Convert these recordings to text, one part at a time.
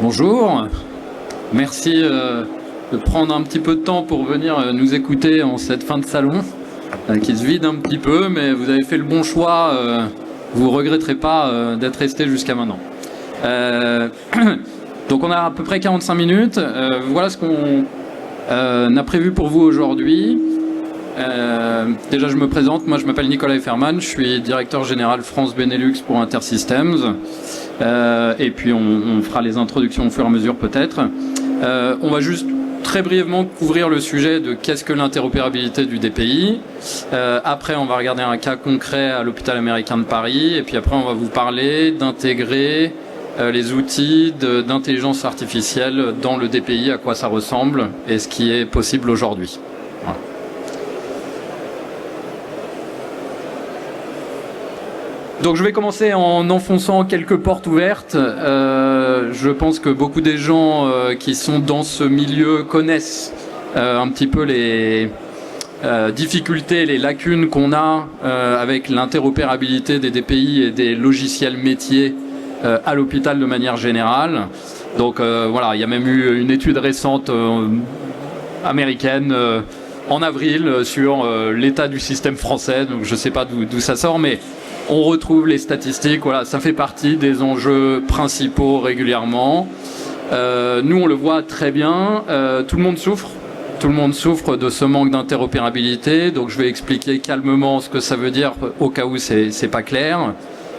Bonjour, merci de prendre un petit peu de temps pour venir nous écouter en cette fin de salon qui se vide un petit peu, mais vous avez fait le bon choix, vous ne regretterez pas d'être resté jusqu'à maintenant. Donc on a à peu près 45 minutes, voilà ce qu'on a prévu pour vous aujourd'hui. Déjà je me présente, moi je m'appelle Nicolas Efferman, je suis directeur général France Benelux pour Intersystems. Et puis on fera les introductions au fur et à mesure peut-être. On va juste très brièvement couvrir le sujet de qu'est-ce que l'interopérabilité du DPI. Après on va regarder un cas concret à l'hôpital américain de Paris. Et puis après on va vous parler d'intégrer les outils d'intelligence artificielle dans le DPI, à quoi ça ressemble et ce qui est possible aujourd'hui. Voilà. Donc je vais commencer en enfonçant quelques portes ouvertes. Je pense que beaucoup des gens qui sont dans ce milieu connaissent un petit peu les difficultés, les lacunes qu'on a avec l'interopérabilité des DPI et des logiciels métiers à l'hôpital de manière générale. Donc voilà, il y a même eu une étude récente américaine en avril sur l'état du système français. Donc je ne sais pas d'où ça sort, mais on retrouve les statistiques, voilà, ça fait partie des enjeux principaux régulièrement. Nous, on le voit très bien, tout le monde souffre de ce manque d'interopérabilité, donc je vais expliquer calmement ce que ça veut dire au cas où c'est pas clair.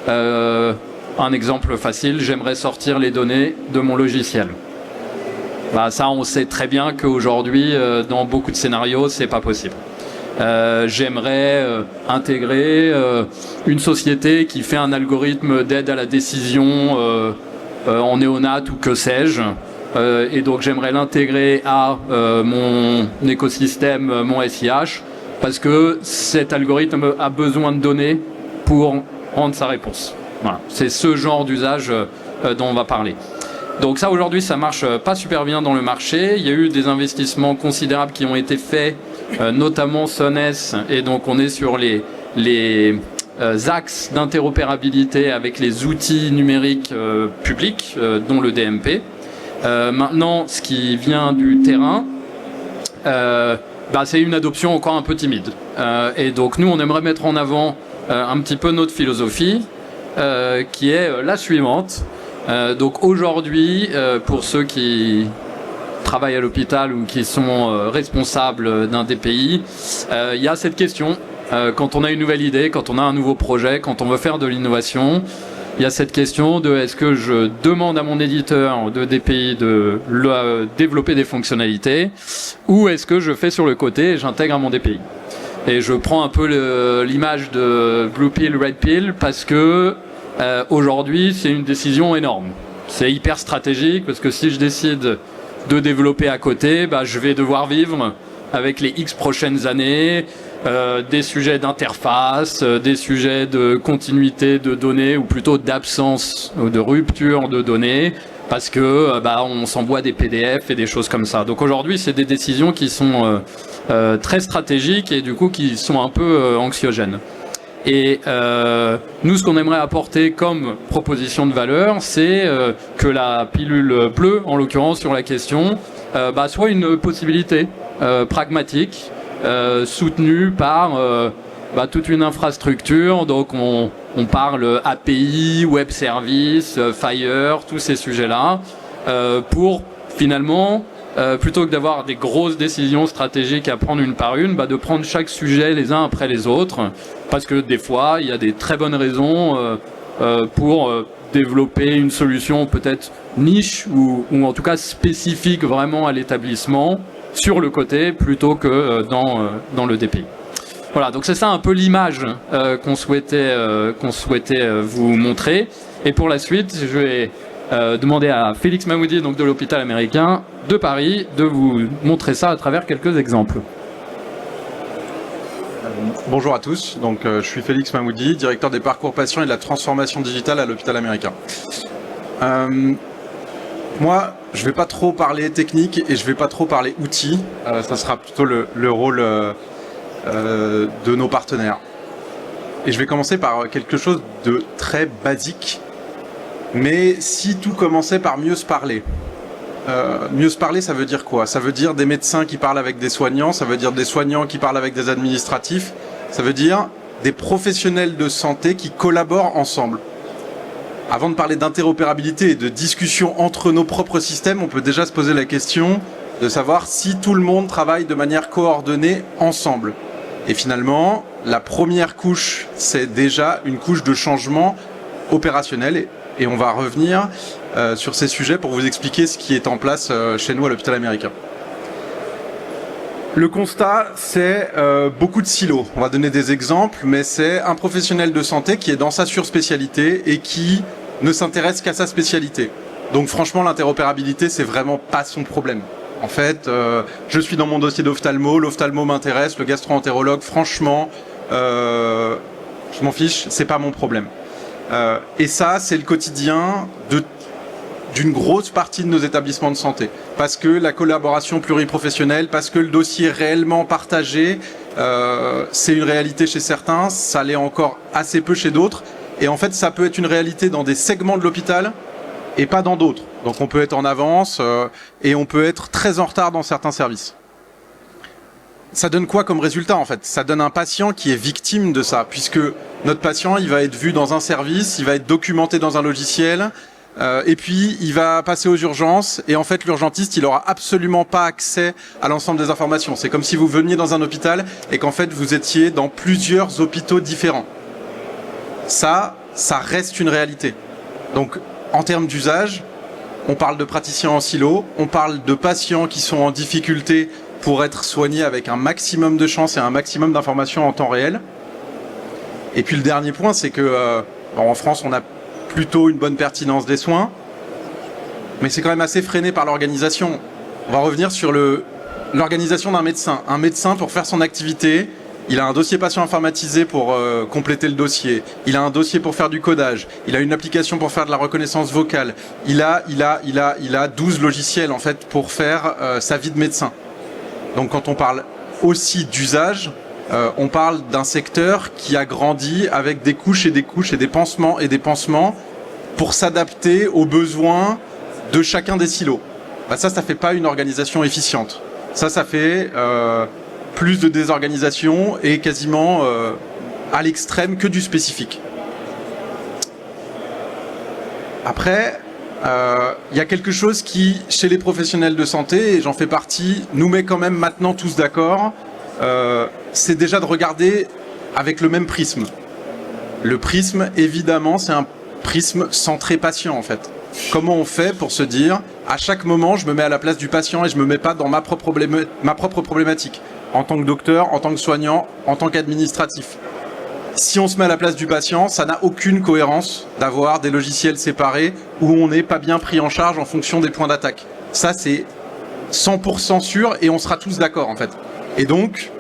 Un exemple facile, j'aimerais sortir les données de mon logiciel. Bah, ça, on sait très bien qu'aujourd'hui, dans beaucoup de scénarios, c'est pas possible. J'aimerais intégrer une société qui fait un algorithme d'aide à la décision en néonat ou que sais-je. Et donc j'aimerais l'intégrer à mon écosystème, mon SIH, parce que cet algorithme a besoin de données pour rendre sa réponse. Voilà. C'est ce genre d'usage dont on va parler. Donc ça, aujourd'hui, ça marche pas super bien dans le marché. Il y a eu des investissements considérables qui ont été faits, notamment Sones, et donc on est sur les axes d'interopérabilité avec les outils numériques publics, dont le DMP. Maintenant, ce qui vient du terrain, c'est une adoption encore un peu timide. Et donc nous, on aimerait mettre en avant un petit peu notre philosophie, qui est la suivante. Donc aujourd'hui, pour ceux qui travaillent à l'hôpital ou qui sont responsables d'un DPI, il y a cette question. Quand on a une nouvelle idée, quand on a un nouveau projet, quand on veut faire de l'innovation, il y a cette question de est-ce que je demande à mon éditeur de DPI de développer des fonctionnalités ou est-ce que je fais sur le côté et j'intègre à mon DPI. Et je prends un peu l'image de Blue Pill, Red Pill parce que aujourd'hui, c'est une décision énorme. C'est hyper stratégique parce que si je décide de développer à côté, je vais devoir vivre avec les X prochaines années des sujets d'interface, des sujets de continuité de données ou plutôt d'absence ou de rupture de données parce que on s'envoie des PDF et des choses comme ça. Donc aujourd'hui, c'est des décisions qui sont très stratégiques et du coup qui sont un peu anxiogènes. Et nous, ce qu'on aimerait apporter comme proposition de valeur, c'est que la pilule bleue, en l'occurrence sur la question, soit une possibilité pragmatique, soutenue par toute une infrastructure. Donc on parle API, Web Service, Fire, tous ces sujets-là, pour finalement, plutôt que d'avoir des grosses décisions stratégiques à prendre une par une, de prendre chaque sujet les uns après les autres, parce que des fois, il y a des très bonnes raisons pour développer une solution peut-être niche ou en tout cas spécifique vraiment à l'établissement sur le côté plutôt que dans le DPI. Voilà, donc c'est ça un peu l'image qu'on souhaitait vous montrer. Et pour la suite, je vais demander à Félix Mahmoudi, donc de l'hôpital américain de Paris, de vous montrer ça à travers quelques exemples. Bonjour à tous, donc je suis Félix Mahmoudi, directeur des parcours patients et de la transformation digitale à l'hôpital américain. Moi, je ne vais pas trop parler technique et je ne vais pas trop parler outils, ça sera plutôt le rôle de nos partenaires. Et je vais commencer par quelque chose de très basique. Mais si tout commençait par mieux se parler, mieux se parler, ça veut dire quoi? Ça veut dire des médecins qui parlent avec des soignants, ça veut dire des soignants qui parlent avec des administratifs, ça veut dire des professionnels de santé qui collaborent ensemble. Avant de parler d'interopérabilité et de discussion entre nos propres systèmes, on peut déjà se poser la question de savoir si tout le monde travaille de manière coordonnée ensemble. Et finalement, la première couche, c'est déjà une couche de changement opérationnel. Et on va revenir sur ces sujets pour vous expliquer ce qui est en place chez nous à l'hôpital américain. Le constat, c'est beaucoup de silos. On va donner des exemples, mais c'est un professionnel de santé qui est dans sa surspécialité et qui ne s'intéresse qu'à sa spécialité. Donc franchement, l'interopérabilité, c'est vraiment pas son problème. En fait, je suis dans mon dossier d'ophtalmo, l'ophtalmo m'intéresse, le gastro-entérologue, franchement, je m'en fiche, c'est pas mon problème. Et ça, c'est le quotidien d'une grosse partie de nos établissements de santé. Parce que la collaboration pluriprofessionnelle, parce que le dossier réellement partagé, c'est une réalité chez certains, ça l'est encore assez peu chez d'autres. Et en fait, ça peut être une réalité dans des segments de l'hôpital et pas dans d'autres. Donc on peut être en avance et on peut être très en retard dans certains services. Ça donne quoi comme résultat en fait? Ça donne un patient qui est victime de ça, puisque notre patient, il va être vu dans un service, il va être documenté dans un logiciel, et puis il va passer aux urgences, et en fait l'urgentiste, il aura absolument pas accès à l'ensemble des informations. C'est comme si vous veniez dans un hôpital et qu'en fait vous étiez dans plusieurs hôpitaux différents. Ça reste une réalité. Donc en termes d'usage, on parle de praticiens en silo, on parle de patients qui sont en difficulté pour être soignés avec un maximum de chances et un maximum d'informations en temps réel. Et puis le dernier point, c'est que en France, on a plutôt une bonne pertinence des soins, mais c'est quand même assez freiné par l'organisation. On va revenir sur l'organisation d'un médecin. Un médecin, pour faire son activité, il a un dossier patient informatisé pour compléter le dossier. Il a un dossier pour faire du codage. Il a une application pour faire de la reconnaissance vocale. Il a 12 logiciels en fait pour faire sa vie de médecin. Donc quand on parle aussi d'usage, on parle d'un secteur qui a grandi avec des couches et des couches et des pansements pour s'adapter aux besoins de chacun des silos. Bah ça fait pas une organisation efficiente. Ça fait plus de désorganisation et quasiment à l'extrême que du spécifique. Après, y a quelque chose qui, chez les professionnels de santé, et j'en fais partie, nous met quand même maintenant tous d'accord, c'est déjà de regarder avec le même prisme. Le prisme, évidemment, c'est un prisme centré patient, en fait. Comment on fait pour se dire, à chaque moment, je me mets à la place du patient et je me mets pas dans ma propre problématique, en tant que docteur, en tant que soignant, en tant qu'administratif. Si on se met à la place du patient, ça n'a aucune cohérence d'avoir des logiciels séparés où on n'est pas bien pris en charge en fonction des points d'attaque. Ça, c'est 100% sûr et on sera tous d'accord, en fait. Et donc,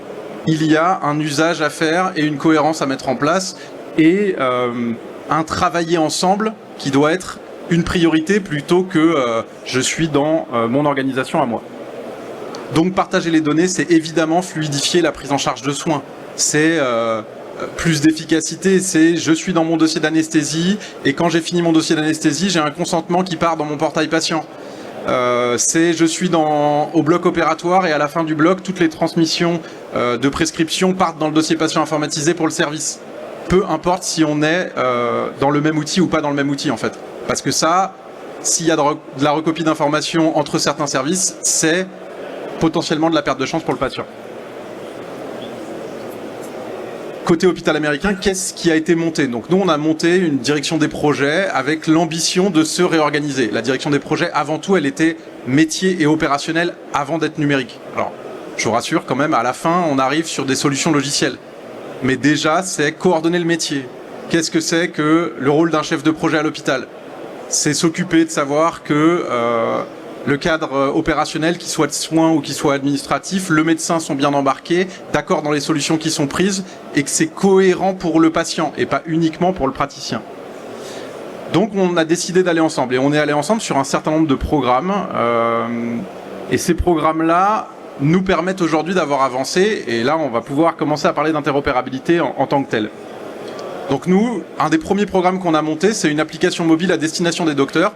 il y a un usage à faire et une cohérence à mettre en place et un travailler ensemble qui doit être une priorité plutôt que je suis dans mon organisation à moi. Donc partager les données, c'est évidemment fluidifier la prise en charge de soins. C'est plus d'efficacité, c'est je suis dans mon dossier d'anesthésie et quand j'ai fini mon dossier d'anesthésie, j'ai un consentement qui part dans mon portail patient. C'est je suis au bloc opératoire et à la fin du bloc, toutes les transmissions de prescription partent dans le dossier patient informatisé pour le service. Peu importe si on est dans le même outil ou pas dans le même outil en fait. Parce que ça, s'il y a de la recopie d'informations entre certains services, c'est potentiellement de la perte de chance pour le patient. Côté hôpital américain, qu'est-ce qui a été monté? Donc nous, on a monté une direction des projets avec l'ambition de se réorganiser. La direction des projets, avant tout, elle était métier et opérationnelle avant d'être numérique. Alors, je vous rassure quand même, à la fin, on arrive sur des solutions logicielles. Mais déjà, c'est coordonner le métier. Qu'est-ce que c'est que le rôle d'un chef de projet à l'hôpital? C'est s'occuper de savoir que le cadre opérationnel, qu'il soit de soins ou qu'il soit administratif, le médecin sont bien embarqués, d'accord dans les solutions qui sont prises et que c'est cohérent pour le patient et pas uniquement pour le praticien. Donc on a décidé d'aller ensemble et on est allé ensemble sur un certain nombre de programmes et ces programmes-là nous permettent aujourd'hui d'avoir avancé et là on va pouvoir commencer à parler d'interopérabilité en tant que tel. Donc nous, un des premiers programmes qu'on a monté, c'est une application mobile à destination des docteurs.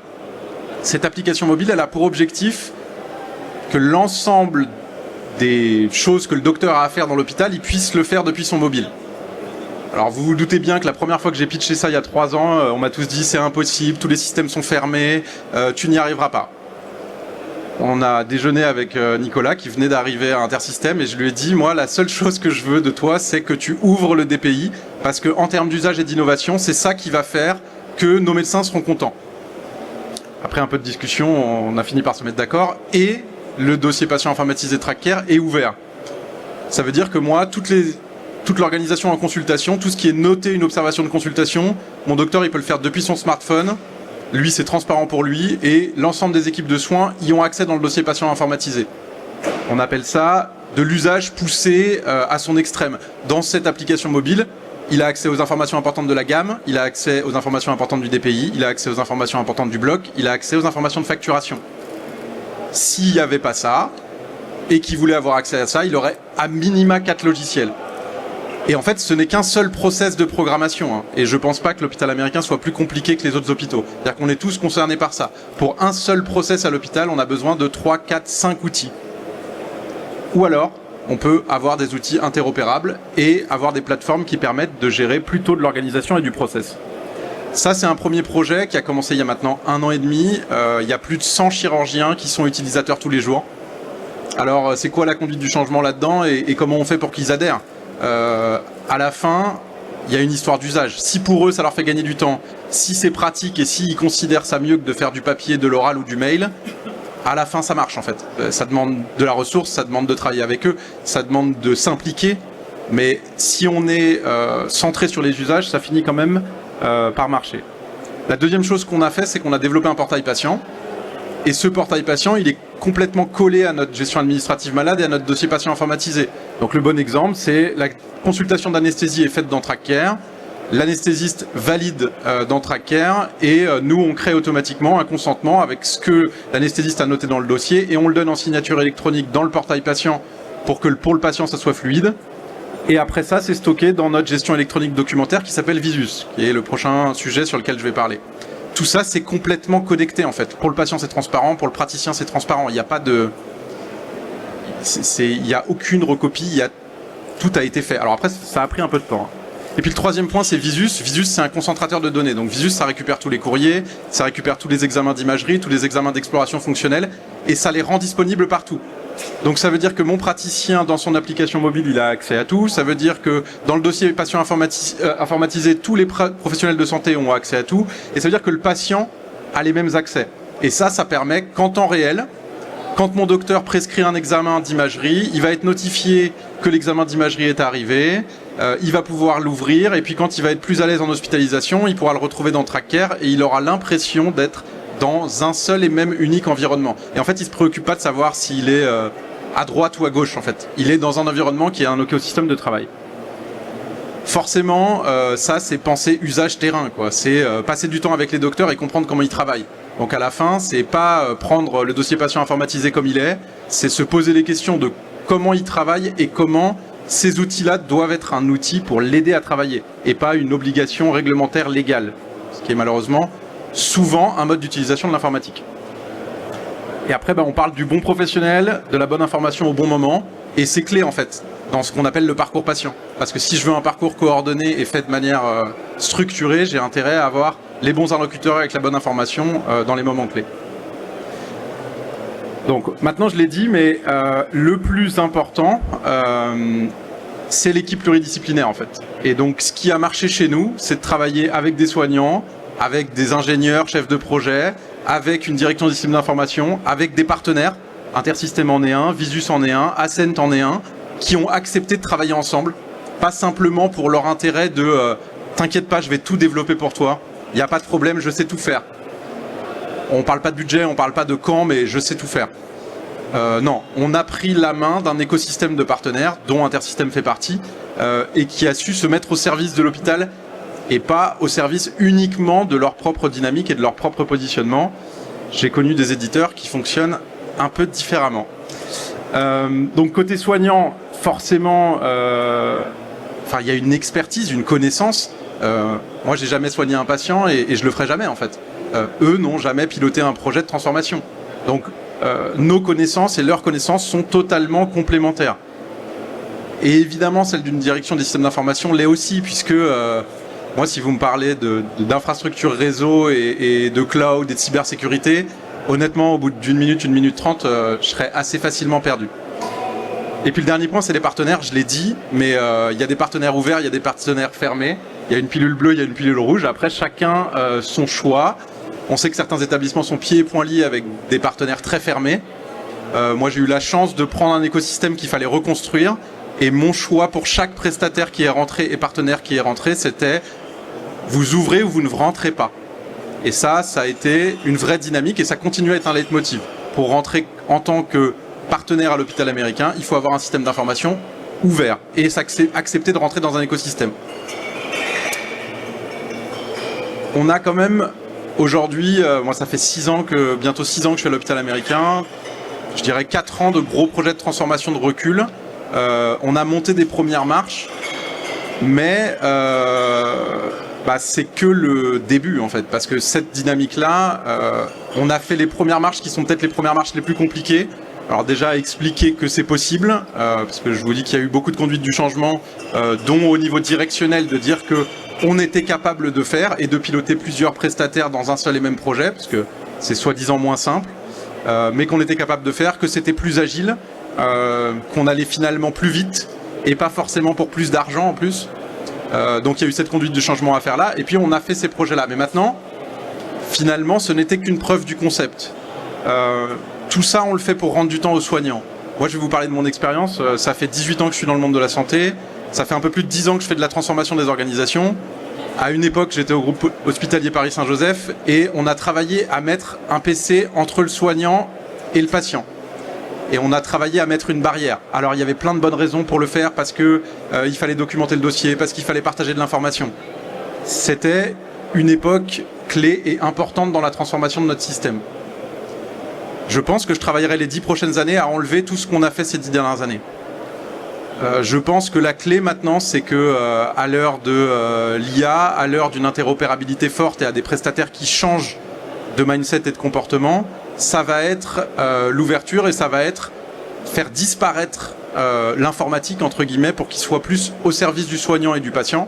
Cette application mobile, elle a pour objectif que l'ensemble des choses que le docteur a à faire dans l'hôpital, il puisse le faire depuis son mobile. Alors vous vous doutez bien que la première fois que j'ai pitché ça il y a 3 ans, on m'a tous dit c'est impossible, tous les systèmes sont fermés, tu n'y arriveras pas. On a déjeuné avec Nicolas qui venait d'arriver à Intersystem et je lui ai dit, moi la seule chose que je veux de toi, c'est que tu ouvres le DPI parce qu'en termes d'usage et d'innovation, c'est ça qui va faire que nos médecins seront contents. Après un peu de discussion, on a fini par se mettre d'accord et le dossier patient informatisé TrackCare est ouvert. Ça veut dire que moi, toute l'organisation en consultation, tout ce qui est noté une observation de consultation, mon docteur il peut le faire depuis son smartphone. Lui, c'est transparent pour lui et l'ensemble des équipes de soins y ont accès dans le dossier patient informatisé. On appelle ça de l'usage poussé à son extrême. Dans cette application mobile, il a accès aux informations importantes de la gamme, il a accès aux informations importantes du DPI, il a accès aux informations importantes du bloc, il a accès aux informations de facturation. S'il n'y avait pas ça, et qu'il voulait avoir accès à ça, il aurait à minima 4 logiciels. Et en fait, ce n'est qu'un seul process de programmation. Et je ne pense pas que l'hôpital américain soit plus compliqué que les autres hôpitaux. C'est-à-dire qu'on est tous concernés par ça. Pour un seul process à l'hôpital, on a besoin de 3, 4, 5 outils. Ou alors, on peut avoir des outils interopérables et avoir des plateformes qui permettent de gérer plutôt de l'organisation et du process. Ça, c'est un premier projet qui a commencé il y a maintenant 1 an et demi. Il y a plus de 100 chirurgiens qui sont utilisateurs tous les jours. Alors, c'est quoi la conduite du changement là-dedans et comment on fait pour qu'ils adhèrent ? À la fin, il y a une histoire d'usage. Si pour eux, ça leur fait gagner du temps, si c'est pratique et s'ils considèrent ça mieux que de faire du papier, de l'oral ou du mail, à la fin, ça marche en fait. Ça demande de la ressource, ça demande de travailler avec eux, ça demande de s'impliquer. Mais si on est centré sur les usages, ça finit quand même par marcher. La deuxième chose qu'on a fait, c'est qu'on a développé un portail patient. Et ce portail patient, il est complètement collé à notre gestion administrative malade et à notre dossier patient informatisé. Donc le bon exemple, c'est la consultation d'anesthésie est faite dans TrackCare, l'anesthésiste valide dans TrackCare et nous, on crée automatiquement un consentement avec ce que l'anesthésiste a noté dans le dossier et on le donne en signature électronique dans le portail patient pour que pour le patient, ça soit fluide. Et après ça, c'est stocké dans notre gestion électronique documentaire qui s'appelle Visus, qui est le prochain sujet sur lequel je vais parler. Tout ça, c'est complètement connecté en fait. Pour le patient, c'est transparent. Pour le praticien, c'est transparent. Il n'y a pas de... Il n'y a aucune recopie. Tout a été fait. Alors après, ça a pris un peu de temps. Et puis le troisième point, c'est Visus. Visus, c'est un concentrateur de données. Donc Visus, ça récupère tous les courriers, ça récupère tous les examens d'imagerie, tous les examens d'exploration fonctionnelle, et ça les rend disponibles partout. Donc ça veut dire que mon praticien, dans son application mobile, il a accès à tout. Ça veut dire que dans le dossier patient informatisé, tous les professionnels de santé ont accès à tout. Et ça veut dire que le patient a les mêmes accès. Et ça permet qu'en temps réel, quand mon docteur prescrit un examen d'imagerie, il va être notifié que l'examen d'imagerie est arrivé, il va pouvoir l'ouvrir, et puis quand il va être plus à l'aise en hospitalisation, il pourra le retrouver dans TrackCare, et il aura l'impression d'être dans un seul et même unique environnement. Et en fait, il ne se préoccupe pas de savoir s'il est à droite ou à gauche, en fait. Il est dans un environnement qui est un écosystème de travail. Forcément, ça, c'est penser usage terrain, quoi. C'est passer du temps avec les docteurs et comprendre comment ils travaillent. Donc à la fin, c'est pas prendre le dossier patient informatisé comme il est, c'est se poser les questions de comment il travaille et comment ces outils-là doivent être un outil pour l'aider à travailler et pas une obligation réglementaire légale, ce qui est malheureusement souvent un mode d'utilisation de l'informatique. Et après, on parle du bon professionnel, de la bonne information au bon moment, et c'est clé en fait, dans ce qu'on appelle le parcours patient. Parce que si je veux un parcours coordonné et fait de manière structurée, j'ai intérêt à avoir les bons interlocuteurs avec la bonne information dans les moments clés. Donc maintenant je l'ai dit, mais le plus important, c'est l'équipe pluridisciplinaire en fait. Et donc ce qui a marché chez nous, c'est de travailler avec des soignants, avec des ingénieurs, chefs de projet, avec une direction des systèmes d'information, avec des partenaires, Intersystem en est un, Visus en est un, Ascent en est un, qui ont accepté de travailler ensemble, pas simplement pour leur intérêt de t'inquiète pas, je vais tout développer pour toi, il n'y a pas de problème, je sais tout faire. On ne parle pas de budget, on ne parle pas de quand, mais je sais tout faire. Non, on a pris la main d'un écosystème de partenaires, dont Intersystem fait partie, et qui a su se mettre au service de l'hôpital et pas au service uniquement de leur propre dynamique et de leur propre positionnement. J'ai connu des éditeurs qui fonctionnent un peu différemment. Donc côté soignant, forcément, il y a une expertise, une connaissance. Moi, j'ai jamais soigné un patient et je le ferai jamais en fait. Eux n'ont jamais piloté un projet de transformation. Donc, nos connaissances et leurs connaissances sont totalement complémentaires. Et évidemment, celle d'une direction des systèmes d'information l'est aussi, puisque moi, si vous me parlez d'infrastructures réseau et de cloud et de cybersécurité, honnêtement, au bout d'une minute 30, je serais assez facilement perdu. Et puis le dernier point, c'est les partenaires, je l'ai dit, mais il y a des partenaires ouverts, il y a des partenaires fermés, il y a une pilule bleue, il y a une pilule rouge, après chacun son choix. On sait que certains établissements sont pieds et poings liés avec des partenaires très fermés. Moi, j'ai eu la chance de prendre un écosystème qu'il fallait reconstruire, et mon choix pour chaque prestataire qui est rentré et partenaire qui est rentré, c'était vous ouvrez ou vous ne rentrez pas. Et ça a été une vraie dynamique et ça continue à être un leitmotiv. Pour rentrer en tant que partenaire à l'hôpital américain, il faut avoir un système d'information ouvert et accepter de rentrer dans un écosystème. On a quand même aujourd'hui, moi ça fait bientôt 6 ans que je suis à l'hôpital américain, je dirais 4 ans de gros projets de transformation de recul. On a monté des premières marches, mais c'est que le début en fait, parce que cette dynamique-là, on a fait les premières marches qui sont peut-être les premières marches les plus compliquées. Alors déjà expliquer que c'est possible, parce que je vous dis qu'il y a eu beaucoup de conduite du changement, dont au niveau directionnel de dire que on était capable de faire et de piloter plusieurs prestataires dans un seul et même projet, parce que c'est soi-disant moins simple, mais qu'on était capable de faire, que c'était plus agile, qu'on allait finalement plus vite et pas forcément pour plus d'argent en plus. Donc il y a eu cette conduite de changement à faire là, et puis on a fait ces projets-là. Mais maintenant, finalement, ce n'était qu'une preuve du concept. Tout ça, on le fait pour rendre du temps aux soignants. Moi, je vais vous parler de mon expérience. Ça fait 18 ans que je suis dans le monde de la santé. Ça fait un peu plus de 10 ans que je fais de la transformation des organisations. À une époque, j'étais au groupe hospitalier Paris-Saint-Joseph et on a travaillé à mettre un PC entre le soignant et le patient. Et on a travaillé à mettre une barrière. Alors, il y avait plein de bonnes raisons pour le faire, parce que il fallait documenter le dossier, parce qu'il fallait partager de l'information. C'était une époque clé et importante dans la transformation de notre système. Je pense que je travaillerai les 10 prochaines années à enlever tout ce qu'on a fait ces 10 dernières années. Je pense que la clé maintenant, c'est que à l'heure de l'IA, à l'heure d'une interopérabilité forte et à des prestataires qui changent de mindset et de comportement, ça va être l'ouverture et ça va être faire disparaître l'informatique, entre guillemets, pour qu'il soit plus au service du soignant et du patient.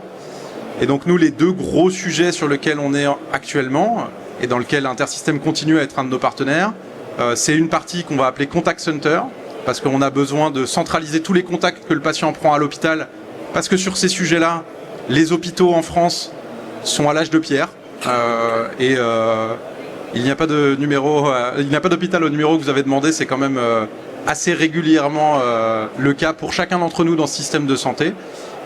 Et donc nous, les deux gros sujets sur lesquels on est actuellement et dans lequel Intersystem continue à être un de nos partenaires, c'est une partie qu'on va appeler Contact Center, parce qu'on a besoin de centraliser tous les contacts que le patient prend à l'hôpital, parce que sur ces sujets-là, les hôpitaux en France sont à l'âge de pierre, il n'y a pas de numéro, il n'y a pas d'hôpital au numéro que vous avez demandé, c'est quand même assez régulièrement le cas pour chacun d'entre nous dans ce système de santé.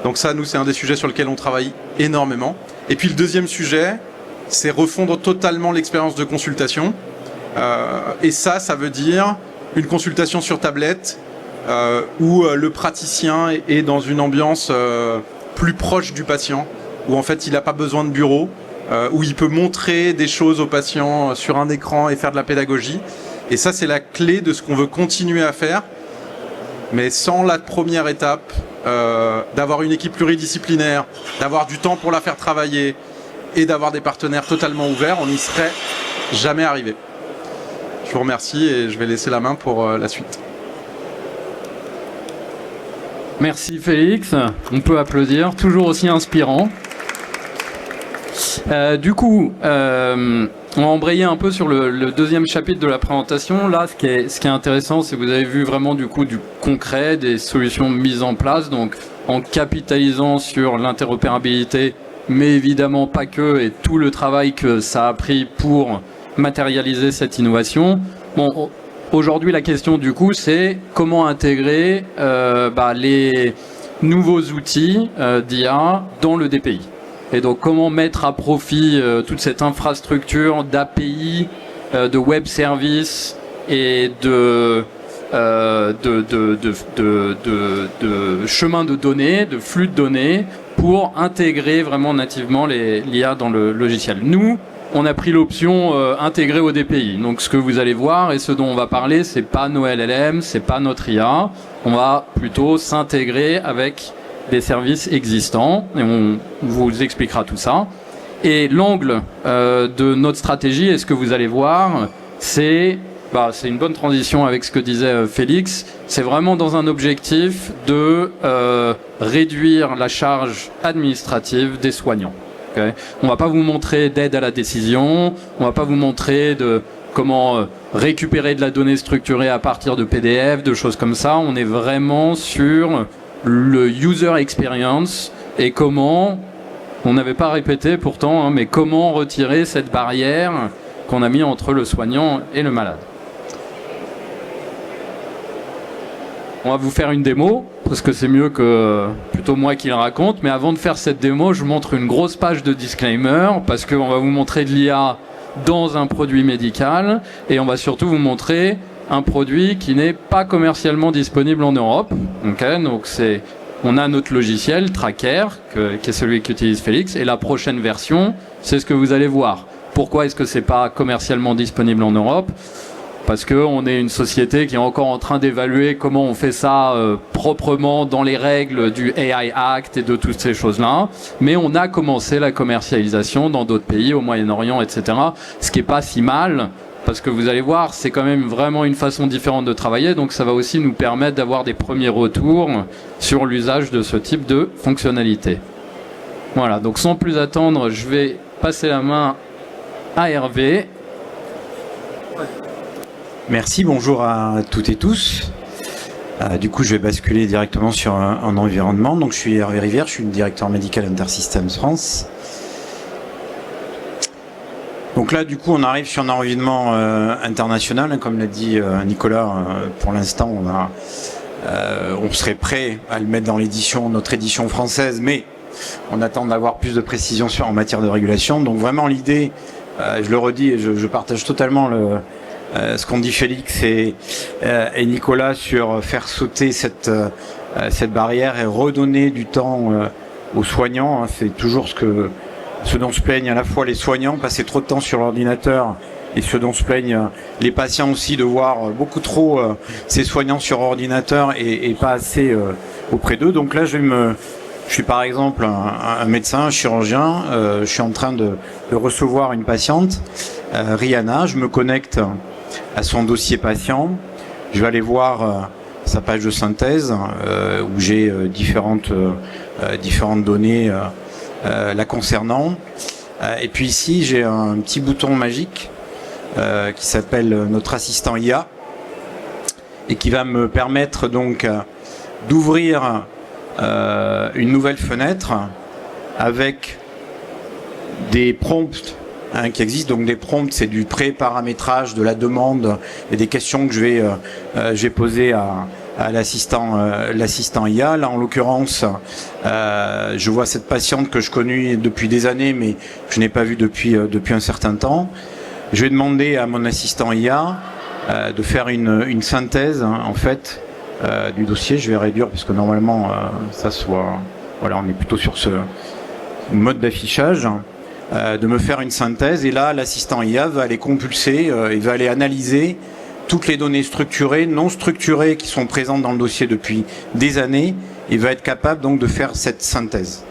Donc ça, nous, c'est un des sujets sur lesquels on travaille énormément. Et puis le deuxième sujet, c'est refondre totalement l'expérience de consultation. Et ça veut dire une consultation sur tablette où le praticien est dans une ambiance plus proche du patient, où en fait il n'a pas besoin de bureau, où il peut montrer des choses aux patients sur un écran et faire de la pédagogie. Et ça, c'est la clé de ce qu'on veut continuer à faire. Mais sans la première étape, d'avoir une équipe pluridisciplinaire, d'avoir du temps pour la faire travailler et d'avoir des partenaires totalement ouverts, on n'y serait jamais arrivé. Je vous remercie et je vais laisser la main pour la suite. Merci Félix, on peut applaudir, toujours aussi inspirant. Du coup, on va embrayer un peu sur le deuxième chapitre de la présentation. Là, ce qui est intéressant, c'est que vous avez vu vraiment du concret, des solutions mises en place, donc en capitalisant sur l'interopérabilité, mais évidemment pas que, et tout le travail que ça a pris pour matérialiser cette innovation. Bon, aujourd'hui, la question du coup, c'est comment intégrer les nouveaux outils d'IA dans le DPI. Et donc, comment mettre à profit toute cette infrastructure d'API, de web services et de chemins de données, de flux de données, pour intégrer vraiment nativement l'IA dans le logiciel. Nous, on a pris l'option intégrée au DPI. Donc, ce que vous allez voir et ce dont on va parler, c'est pas nos LLM, c'est pas notre IA. On va plutôt s'intégrer avec des services existants, et on vous expliquera tout ça. Et l'angle de notre stratégie, et ce que vous allez voir, c'est une bonne transition avec ce que disait Félix, c'est vraiment dans un objectif de réduire la charge administrative des soignants. Okay. On ne va pas vous montrer d'aide à la décision, on ne va pas vous montrer de comment récupérer de la donnée structurée à partir de PDF, de choses comme ça. On est vraiment sur le user experience et comment, on n'avait pas répété pourtant, mais comment retirer cette barrière qu'on a mis entre le soignant et le malade. On va vous faire une démo, parce que c'est mieux que plutôt moi qui le raconte. Mais avant de faire cette démo, je vous montre une grosse page de disclaimer, parce qu'on va vous montrer de l'IA dans un produit médical, et on va surtout vous montrer un produit qui n'est pas commercialement disponible en Europe. Okay, donc on a notre logiciel Tracker, qui est celui qu'utilise Félix, et la prochaine version, c'est ce que vous allez voir. Pourquoi est-ce que c'est pas commercialement disponible en Europe ? Parce qu'on est une société qui est encore en train d'évaluer comment on fait ça proprement dans les règles du AI Act et de toutes ces choses-là. Mais on a commencé la commercialisation dans d'autres pays, au Moyen-Orient, etc. Ce qui n'est pas si mal, parce que vous allez voir, c'est quand même vraiment une façon différente de travailler. Donc ça va aussi nous permettre d'avoir des premiers retours sur l'usage de ce type de fonctionnalité. Voilà, donc sans plus attendre, je vais passer la main à Hervé. Merci, bonjour à toutes et tous. Du coup, je vais basculer directement sur un environnement. Donc, je suis Hervé Rivière, je suis le directeur médical Intersystems France. Donc là, du coup, on arrive sur un environnement international. Comme l'a dit Nicolas, pour l'instant, on serait prêt à le mettre dans notre édition française, mais on attend d'avoir plus de précision en matière de régulation. Donc vraiment, l'idée, je le redis, et je partage totalement ce qu'ont dit Félix et Nicolas sur faire sauter cette barrière et redonner du temps aux soignants. C'est toujours ce dont se plaignent à la fois les soignants, passer trop de temps sur l'ordinateur, et ce dont se plaignent les patients aussi, de voir beaucoup trop ces soignants sur ordinateur et pas assez auprès d'eux. Donc là, je suis par exemple un médecin, un chirurgien, je suis en train de recevoir une patiente, Rihanna, je me connecte à son dossier patient, je vais aller voir sa page de synthèse où j'ai différentes données la concernant. Et puis ici, j'ai un petit bouton magique qui s'appelle notre assistant IA et qui va me permettre donc d'ouvrir une nouvelle fenêtre avec des prompts qui existent. Donc des prompts, c'est du pré-paramétrage de la demande et des questions que je vais poser à l'assistant IA. Là, en l'occurrence, je vois cette patiente que je connais depuis des années, mais que je n'ai pas vue depuis un certain temps. Je vais demander à mon assistant IA de faire une synthèse, en fait, du dossier. Je vais réduire, parce que normalement, voilà, on est plutôt sur ce mode d'affichage. De me faire une synthèse, et là l'assistant IA va aller compulser, il va aller analyser toutes les données structurées, non structurées qui sont présentes dans le dossier depuis des années, et va être capable donc de faire cette synthèse.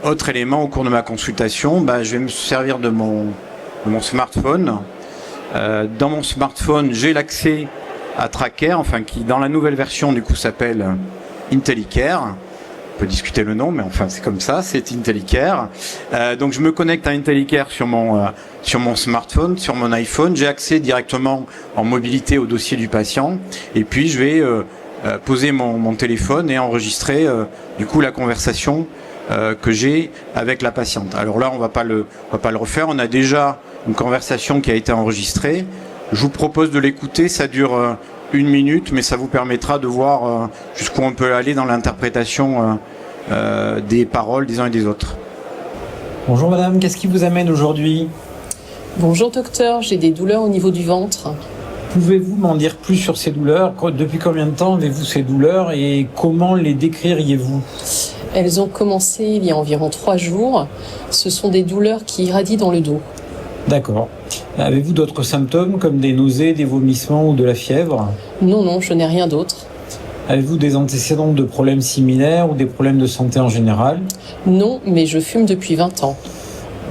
Autre élément au cours de ma consultation, je vais me servir de mon smartphone. Dans mon smartphone, j'ai l'accès à Tracker, qui dans la nouvelle version du coup s'appelle IntelliCare. On peut discuter le nom, mais c'est comme ça, c'est IntelliCare. Donc je me connecte à IntelliCare sur mon smartphone, sur mon iPhone. J'ai accès directement en mobilité au dossier du patient. Et puis je vais poser mon téléphone et enregistrer du coup la conversation que j'ai avec la patiente. Alors là, on va pas le refaire. On a déjà une conversation qui a été enregistrée. Je vous propose de l'écouter. Ça dure 1 minute, mais ça vous permettra de voir jusqu'où on peut aller dans l'interprétation des paroles des uns et des autres. Bonjour madame, qu'est-ce qui vous amène aujourd'hui ? Bonjour docteur, j'ai des douleurs au niveau du ventre. Pouvez-vous m'en dire plus sur ces douleurs ? Depuis combien de temps avez-vous ces douleurs et comment les décririez-vous ? Elles ont commencé il y a environ 3 jours. Ce sont des douleurs qui irradient dans le dos. D'accord. Avez-vous d'autres symptômes comme des nausées, des vomissements ou de la fièvre ? Non, je n'ai rien d'autre. Avez-vous des antécédents de problèmes similaires ou des problèmes de santé en général? Non, mais je fume depuis 20 ans.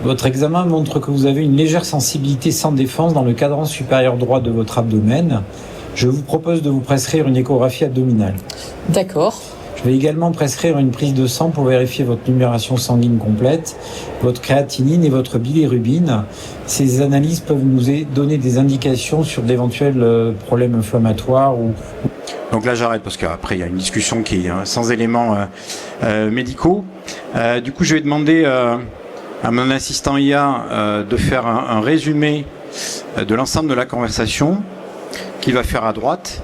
Votre examen montre que vous avez une légère sensibilité sans défense dans le cadran supérieur droit de votre abdomen. Je vous propose de vous prescrire une échographie abdominale. D'accord. Je vais également prescrire une prise de sang pour vérifier votre numération sanguine complète, votre créatinine et votre bilirubine. Ces analyses peuvent nous donner des indications sur d'éventuels problèmes inflammatoires ou... Donc là j'arrête parce qu'après il y a une discussion qui est sans éléments médicaux. Du coup je vais demander à mon assistant IA de faire un résumé de l'ensemble de la conversation qu'il va faire à droite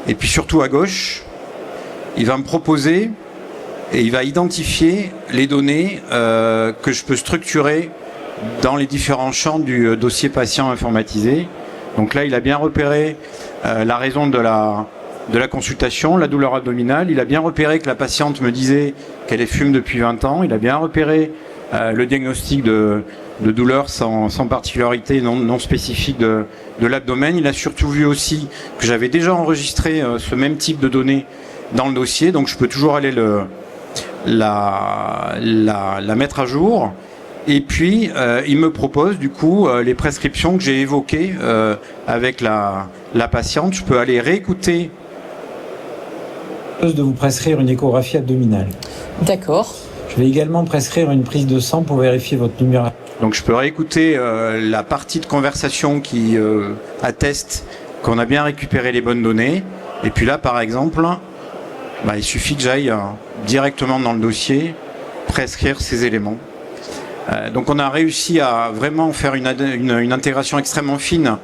et puis surtout à gauche. Il va me proposer et il va identifier les données que je peux structurer dans les différents champs du dossier patient informatisé. Donc là il a bien repéré la raison de la consultation, la douleur abdominale. Il a bien repéré que la patiente me disait qu'elle fume depuis 20 ans. Il a bien repéré le diagnostic de douleur sans particularité non spécifique de l'abdomen. Il a surtout vu aussi que j'avais déjà enregistré ce même type de données dans le dossier. Donc je peux toujours aller la mettre à jour. Et puis, il me propose du coup les prescriptions que j'ai évoquées avec la patiente. Je peux aller réécouter. De vous prescrire une échographie abdominale. D'accord. Je vais également prescrire une prise de sang pour vérifier votre numération. Donc je peux réécouter la partie de conversation qui atteste qu'on a bien récupéré les bonnes données. Et puis là, par exemple, il suffit que j'aille directement dans le dossier prescrire ces éléments. Donc on a réussi à vraiment faire une intégration extrêmement fine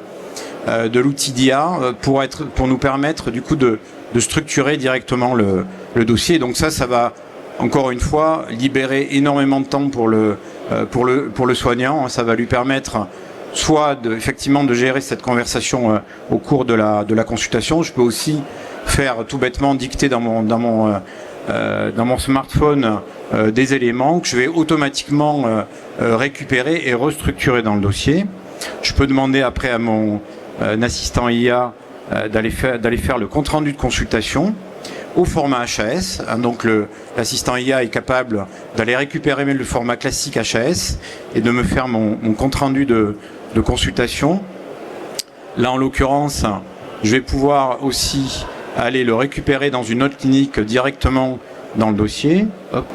de l'outil d'IA pour nous permettre du coup de structurer directement le dossier. Donc ça va encore une fois libérer énormément de temps pour le soignant. Ça va lui permettre soit effectivement de gérer cette conversation au cours de la consultation. Je peux aussi faire tout bêtement dicter dans mon smartphone des éléments que je vais automatiquement récupérer et restructurer dans le dossier. Je peux demander après à mon assistant IA d'aller faire le compte-rendu de consultation au format HAS. Donc l'assistant IA est capable d'aller récupérer le format classique HAS et de me faire mon compte-rendu de consultation. Là en l'occurrence, je vais pouvoir aussi aller le récupérer dans une autre clinique directement dans le dossier. Hop.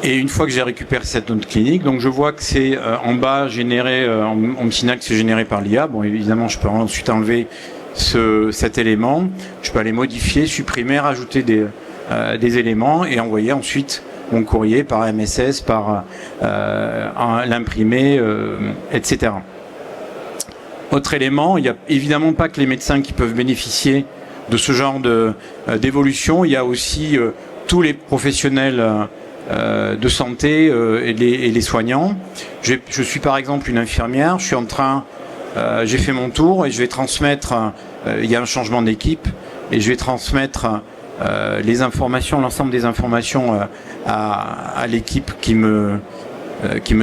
Et une fois que j'ai récupéré cette autre clinique, donc je vois que c'est en bas généré, on me signale que c'est généré par l'IA. Bon, évidemment, je peux ensuite enlever cet élément. Je peux aller modifier, supprimer, rajouter des éléments et envoyer ensuite mon courrier par MSS, par l'imprimer, etc. Autre élément, il n'y a évidemment pas que les médecins qui peuvent bénéficier de ce genre d'évolution. Il y a aussi tous les professionnels de santé et les soignants. Je suis par exemple une infirmière, j'ai fait mon tour et je vais transmettre, il y a un changement d'équipe, et je vais transmettre l'ensemble des informations à l'équipe qui me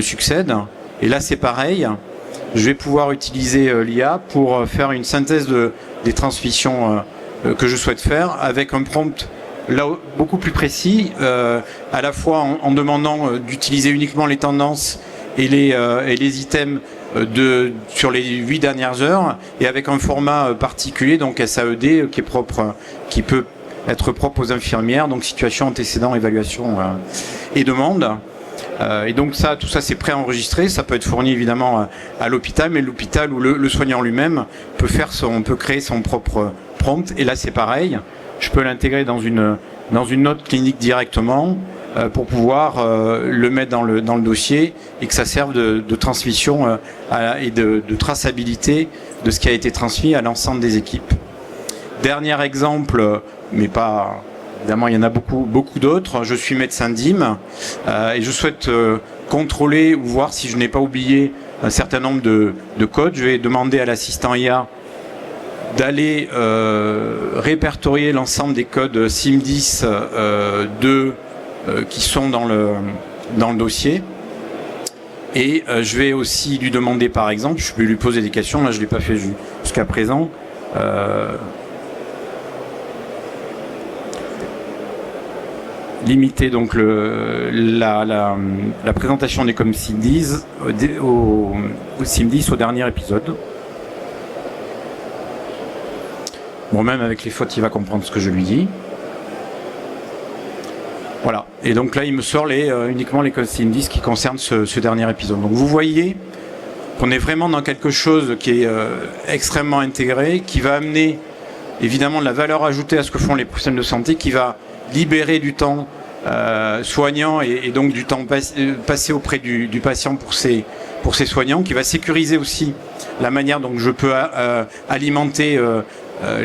succède. Et là c'est pareil, je vais pouvoir utiliser l'IA pour faire une synthèse des transmissions que je souhaite faire avec un prompt là beaucoup plus précis, à la fois en demandant d'utiliser uniquement les tendances et les items sur les 8 dernières heures, et avec un format particulier, donc SAED, qui peut être propre aux infirmières, donc situation, antécédent, évaluation et demande. Et donc tout ça c'est préenregistré, ça peut être fourni évidemment à l'hôpital, mais l'hôpital ou le soignant lui-même peut créer son propre prompt. Et là c'est pareil, je peux l'intégrer dans une autre clinique directement pour pouvoir le mettre dans le dossier et que ça serve de transmission et de traçabilité de ce qui a été transmis à l'ensemble des équipes. Dernier exemple, mais pas... Évidemment, il y en a beaucoup d'autres. Je suis médecin DIM et je souhaite contrôler ou voir si je n'ai pas oublié un certain nombre de codes. Je vais demander à l'assistant IA d'aller répertorier l'ensemble des codes SIM10 qui sont dans le dossier. Et je vais aussi lui demander, par exemple, je peux lui poser des questions. Là, je ne l'ai pas fait jusqu'à présent. limiter donc la présentation des COMCIDIS au CIMDIS au dernier épisode. Bon, même avec les fautes, il va comprendre ce que je lui dis. Voilà. Et donc là, il me sort uniquement les COMCIDIS qui concernent ce dernier épisode. Donc vous voyez qu'on est vraiment dans quelque chose qui est extrêmement intégré, qui va amener évidemment de la valeur ajoutée à ce que font les professionnels de santé, qui va libérer du temps soignant et donc du temps passé auprès du patient pour ces soignants, qui va sécuriser aussi la manière dont je peux alimenter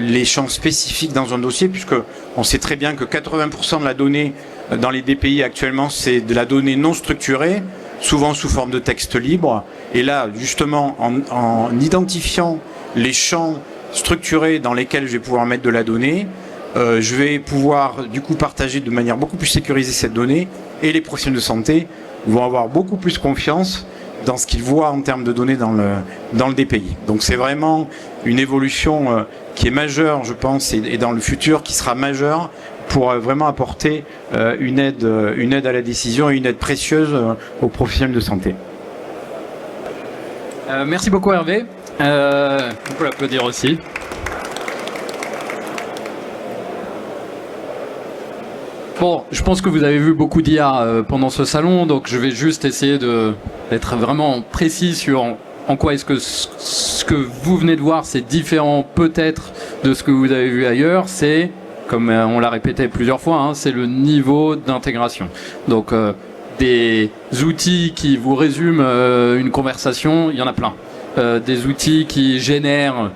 les champs spécifiques dans un dossier, puisque on sait très bien que 80% de la donnée dans les DPI actuellement, c'est de la donnée non structurée, souvent sous forme de texte libre. Et là, justement, en identifiant les champs structurés dans lesquels je vais pouvoir mettre de la donnée, je vais pouvoir du coup partager de manière beaucoup plus sécurisée cette donnée, et les professionnels de santé vont avoir beaucoup plus confiance dans ce qu'ils voient en termes de données dans le DPI. Donc c'est vraiment une évolution qui est majeure, je pense, et dans le futur qui sera majeure pour vraiment apporter une aide à la décision et une aide précieuse aux professionnels de santé. Merci beaucoup Hervé. On peut l'applaudir aussi. Bon, je pense que vous avez vu beaucoup d'IA pendant ce salon, donc je vais juste essayer d'être vraiment précis sur en quoi est-ce que ce que vous venez de voir, c'est différent peut-être de ce que vous avez vu ailleurs. C'est, comme on l'a répété plusieurs fois, hein, c'est le niveau d'intégration. Donc des outils qui vous résument une conversation, il y en a plein. Des outils qui génèrent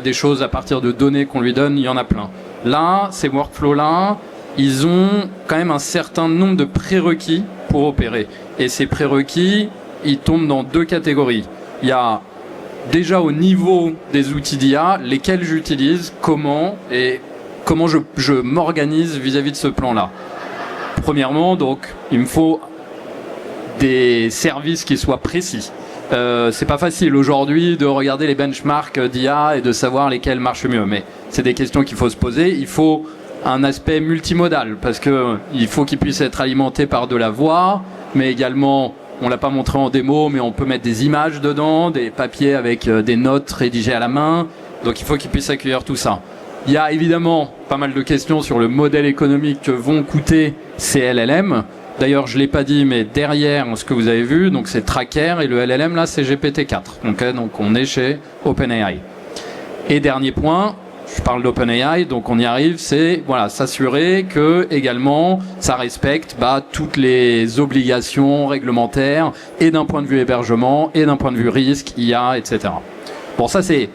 des choses à partir de données qu'on lui donne, il y en a plein. Là, ces workflows-là, ils ont quand même un certain nombre de prérequis pour opérer. Et ces prérequis, ils tombent dans deux catégories. Il y a déjà au niveau des outils d'IA, lesquels j'utilise, comment je m'organise vis-à-vis de ce plan-là. Premièrement, donc, il me faut des services qui soient précis. C'est pas facile aujourd'hui de regarder les benchmarks d'IA et de savoir lesquels marchent mieux, mais c'est des questions qu'il faut se poser. Il faut un aspect multimodal, parce que il faut qu'il puisse être alimenté par de la voix, mais également, on l'a pas montré en démo, mais on peut mettre des images dedans, des papiers avec des notes rédigées à la main, donc il faut qu'il puisse accueillir tout ça. Il y a évidemment pas mal de questions sur le modèle économique que vont coûter ces LLM. D'ailleurs, je l'ai pas dit, mais derrière ce que vous avez vu, donc c'est Tracker, et le LLM là, c'est GPT-4. Donc on est chez OpenAI. Et dernier point, je parle d'OpenAI, donc on y arrive, c'est voilà, s'assurer que également ça respecte toutes les obligations réglementaires, et d'un point de vue hébergement, et d'un point de vue risque, IA, etc. Bon, ça c'est,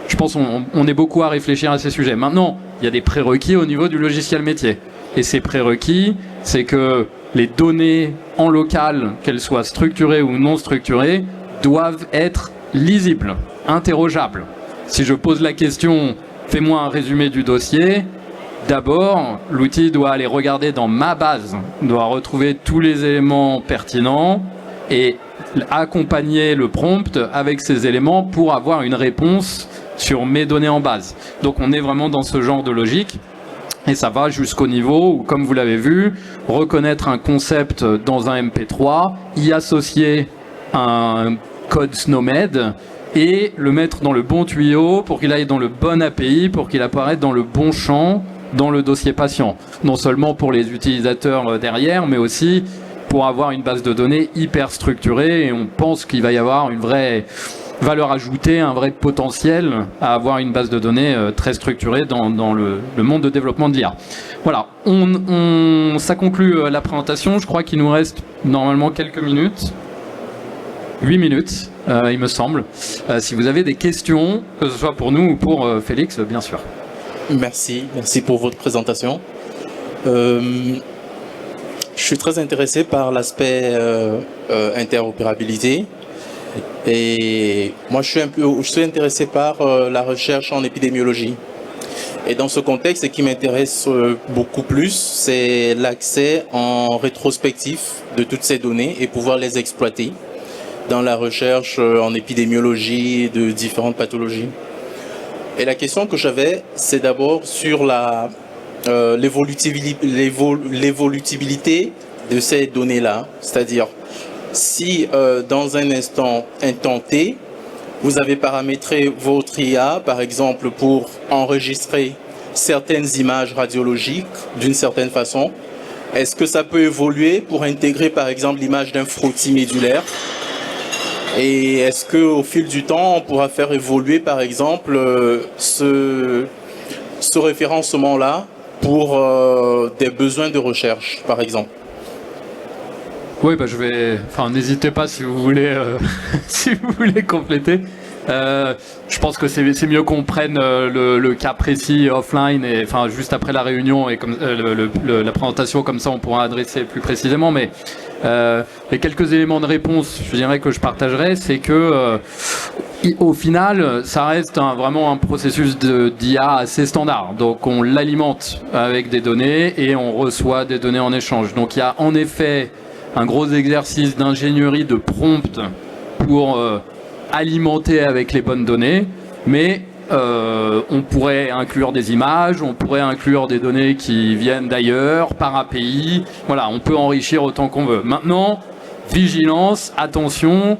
je pense on est beaucoup à réfléchir à ces sujets. Maintenant, il y a des prérequis au niveau du logiciel métier. Et ces prérequis, c'est que les données en local, qu'elles soient structurées ou non structurées, doivent être lisibles, interrogeables. Si je pose la question, fais-moi un résumé du dossier, d'abord, l'outil doit aller regarder dans ma base, doit retrouver tous les éléments pertinents et accompagner le prompt avec ces éléments pour avoir une réponse sur mes données en base. Donc on est vraiment dans ce genre de logique. Et ça va jusqu'au niveau où, comme vous l'avez vu, reconnaître un concept dans un MP3, y associer un code SNOMED et le mettre dans le bon tuyau pour qu'il aille dans le bon API, pour qu'il apparaisse dans le bon champ dans le dossier patient. Non seulement pour les utilisateurs derrière, mais aussi pour avoir une base de données hyper structurée. Et on pense qu'il va y avoir une vraie valeur ajoutée, un vrai potentiel à avoir une base de données très structurée dans le monde de développement de l'IA. Voilà, ça conclut la présentation. Je crois qu'il nous reste normalement quelques minutes. 8 minutes, il me semble. Si vous avez des questions, que ce soit pour nous ou pour Félix, bien sûr. Merci pour votre présentation. Je suis très intéressé par l'aspect interopérabilité. Et moi, je suis intéressé par la recherche en épidémiologie. Et dans ce contexte, ce qui m'intéresse beaucoup plus, c'est l'accès en rétrospectif de toutes ces données et pouvoir les exploiter dans la recherche en épidémiologie de différentes pathologies. Et la question que j'avais, c'est d'abord sur l'évolutivité de ces données-là. C'est-à-dire, si dans un instant T, vous avez paramétré votre IA, par exemple, pour enregistrer certaines images radiologiques d'une certaine façon, est-ce que ça peut évoluer pour intégrer, par exemple, l'image d'un frottis médulaire? Et est-ce qu'au fil du temps, on pourra faire évoluer, par exemple, ce référencement-là pour des besoins de recherche, par exemple? Oui, bah n'hésitez pas si vous voulez, si vous voulez compléter. Je pense que c'est mieux qu'on prenne le cas précis offline et juste après la réunion et comme la présentation, comme ça on pourra adresser plus précisément. Mais les quelques éléments de réponse, je dirais que je partagerai, c'est que au final, ça reste vraiment un processus d'IA assez standard. Donc on l'alimente avec des données et on reçoit des données en échange. Donc il y a en effet un gros exercice d'ingénierie de prompt pour alimenter avec les bonnes données, mais on pourrait inclure des images, on pourrait inclure des données qui viennent d'ailleurs, par API, voilà, on peut enrichir autant qu'on veut. Maintenant, vigilance, attention,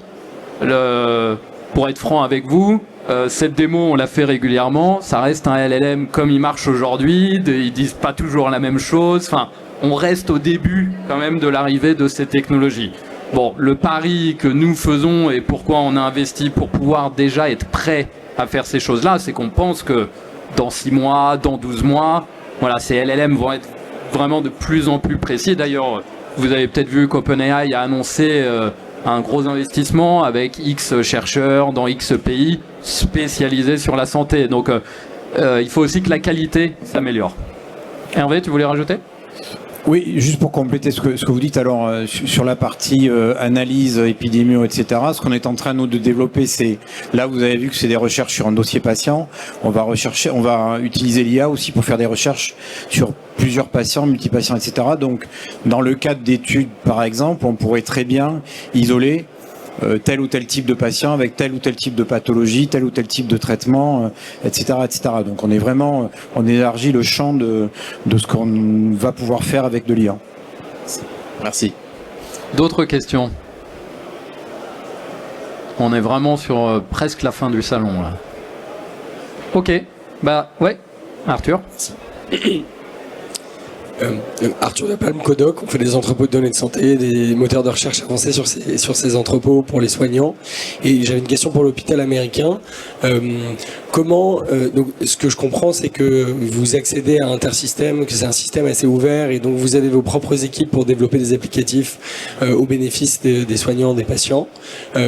pour être franc avec vous, cette démo on la fait régulièrement, ça reste un LLM comme il marche aujourd'hui, ils disent pas toujours la même chose, on reste au début quand même de l'arrivée de ces technologies. Bon, le pari que nous faisons et pourquoi on a investi pour pouvoir déjà être prêt à faire ces choses-là, c'est qu'on pense que dans 6 mois, dans 12 mois, voilà, ces LLM vont être vraiment de plus en plus précis. D'ailleurs, vous avez peut-être vu qu'OpenAI a annoncé un gros investissement avec X chercheurs dans X pays spécialisés sur la santé. Donc, il faut aussi que la qualité s'améliore. Hervé, tu voulais rajouter ? Oui, juste pour compléter ce que vous dites, alors sur la partie analyse, épidémio, etc., ce qu'on est en train nous de développer, c'est, là vous avez vu que c'est des recherches sur un dossier patient, on va utiliser l'IA aussi pour faire des recherches sur plusieurs patients, multipatients, etc. Donc dans le cadre d'études par exemple, on pourrait très bien isoler tel ou tel type de patient avec tel ou tel type de pathologie, tel ou tel type de traitement, etc., etc. Donc on élargit le champ de ce qu'on va pouvoir faire avec de l'IA. Merci. D'autres questions? On est vraiment sur presque la fin du salon là. Ok, ouais, Arthur. Arthur de Palme, Codoc, on fait des entrepôts de données de santé, des moteurs de recherche avancés sur ces entrepôts pour les soignants. Et j'avais une question pour l'hôpital américain. Donc, ce que je comprends, c'est que vous accédez à Intersystem, que c'est un système assez ouvert, et donc vous avez vos propres équipes pour développer des applicatifs au bénéfice des soignants, des patients.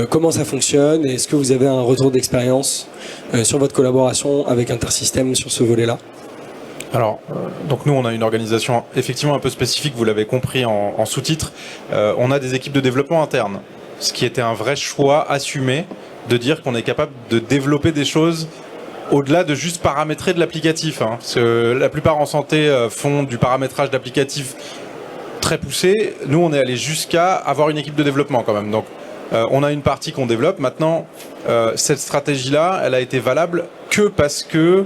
Comment ça fonctionne? Est-ce que vous avez un retour d'expérience sur votre collaboration avec Intersystem sur ce volet-là? Alors, donc nous, on a une organisation effectivement un peu spécifique, vous l'avez compris en sous-titre. On a des équipes de développement interne, ce qui était un vrai choix assumé de dire qu'on est capable de développer des choses au-delà de juste paramétrer de l'applicatif. Parce que la plupart en santé font du paramétrage d'applicatifs très poussé. Nous, on est allé jusqu'à avoir une équipe de développement quand même. Donc, on a une partie qu'on développe. Maintenant, cette stratégie-là, elle a été valable que parce que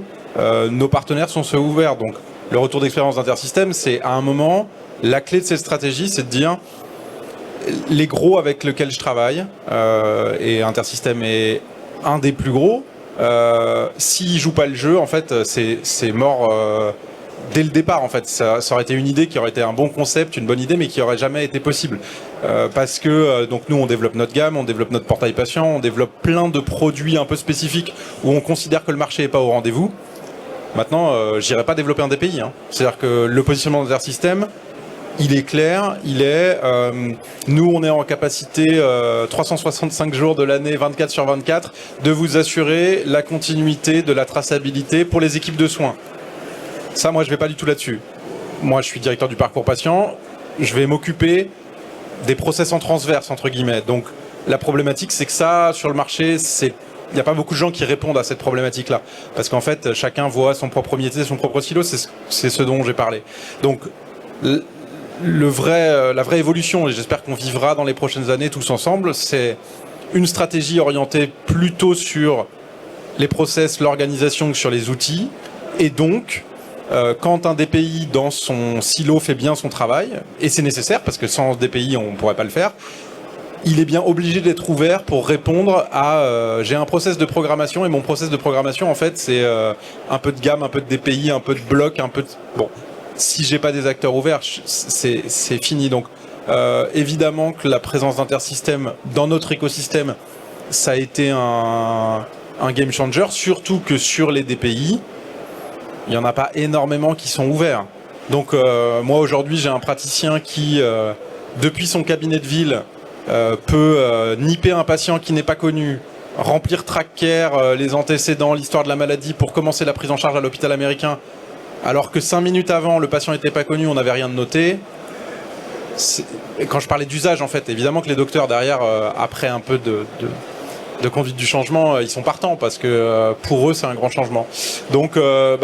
nos partenaires sont ceux ouverts. Donc le retour d'expérience d'Intersystem, c'est à un moment, la clé de cette stratégie, c'est de dire les gros avec lesquels je travaille, et Intersystem est un des plus gros, s'ils jouent pas le jeu, en fait, c'est mort dès le départ. En fait, ça aurait été une idée qui aurait été un bon concept, une bonne idée, mais qui aurait jamais été possible. Parce que donc nous, on développe notre gamme, on développe notre portail patient, on développe plein de produits un peu spécifiques où on considère que le marché n'est pas au rendez-vous. Maintenant, j'irai pas développer un DPI. C'est-à-dire que le positionnement d'Intersystem, il est clair, nous, on est en capacité 365 jours de l'année, 24 sur 24, de vous assurer la continuité de la traçabilité pour les équipes de soins. Ça, moi, je vais pas du tout là-dessus. Moi, je suis directeur du parcours patient, je vais m'occuper des process en transverse, entre guillemets. Donc, la problématique, c'est que ça, sur le marché, il n'y a pas beaucoup de gens qui répondent à cette problématique-là. Parce qu'en fait, chacun voit son propre métier, son propre silo, c'est ce dont j'ai parlé. Donc, la vraie évolution, et j'espère qu'on vivra dans les prochaines années tous ensemble, c'est une stratégie orientée plutôt sur les process, l'organisation que sur les outils, et donc quand un DPI dans son silo fait bien son travail, et c'est nécessaire parce que sans DPI on pourrait pas le faire, il est bien obligé d'être ouvert pour répondre à j'ai un process de programmation et mon process de programmation en fait c'est un peu de gamme, un peu de DPI, un peu de bloc, un peu de... Bon, si j'ai pas des acteurs ouverts, c'est fini. Donc évidemment que la présence d'intersystèmes dans notre écosystème, ça a été un game changer, surtout que sur les DPI, il n'y en a pas énormément qui sont ouverts. Donc moi aujourd'hui j'ai un praticien qui, depuis son cabinet de ville, peut nipper un patient qui n'est pas connu, remplir TrackCare, les antécédents, l'histoire de la maladie pour commencer la prise en charge à l'hôpital américain, alors que 5 minutes avant le patient n'était pas connu, on n'avait rien de noté. Quand je parlais d'usage en fait, évidemment que les docteurs derrière, après un peu de conduite du changement, ils sont partants parce que pour eux c'est un grand changement. Donc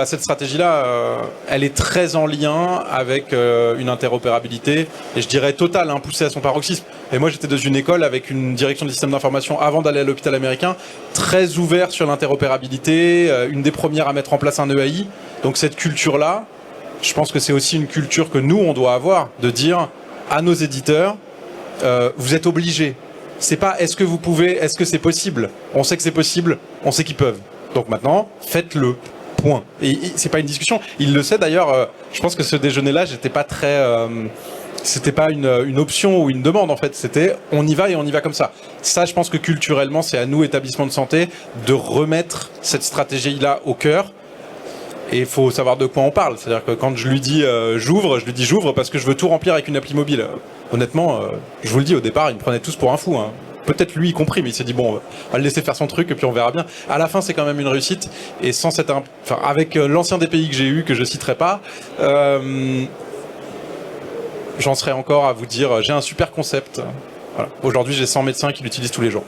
cette stratégie-là, elle est très en lien avec une interopérabilité, et je dirais totale, poussée à son paroxysme. Et moi j'étais dans une école avec une direction de système d'information avant d'aller à l'hôpital américain, très ouverte sur l'interopérabilité, une des premières à mettre en place un EAI. Donc cette culture-là, je pense que c'est aussi une culture que nous on doit avoir, de dire à nos éditeurs, vous êtes obligés. C'est pas est-ce que vous pouvez, est-ce que c'est possible. On sait que c'est possible, on sait qu'ils peuvent. Donc maintenant, faites-le. Point. Et c'est pas une discussion. Il le sait d'ailleurs. Je pense que ce déjeuner-là, j'étais pas très. C'était pas une option ou une demande en fait. C'était on y va et on y va comme ça. Ça, je pense que culturellement, c'est à nous, établissements de santé, de remettre cette stratégie-là au cœur. Et il faut savoir de quoi on parle. C'est-à-dire que quand je lui dis j'ouvre, je lui dis j'ouvre parce que je veux tout remplir avec une appli mobile. Honnêtement, je vous le dis, au départ, ils me prenaient tous pour un fou. Peut-être lui y compris, mais il s'est dit bon, on va le laisser faire son truc et puis on verra bien. À la fin, c'est quand même une réussite. Et sans cette, avec l'ancien DPI que j'ai eu, que je citerai pas, j'en serais encore à vous dire j'ai un super concept. Voilà. Aujourd'hui, j'ai 100 médecins qui l'utilisent tous les jours.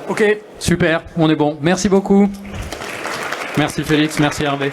Ok, super, on est bon. Merci beaucoup. Merci Félix, merci Hervé.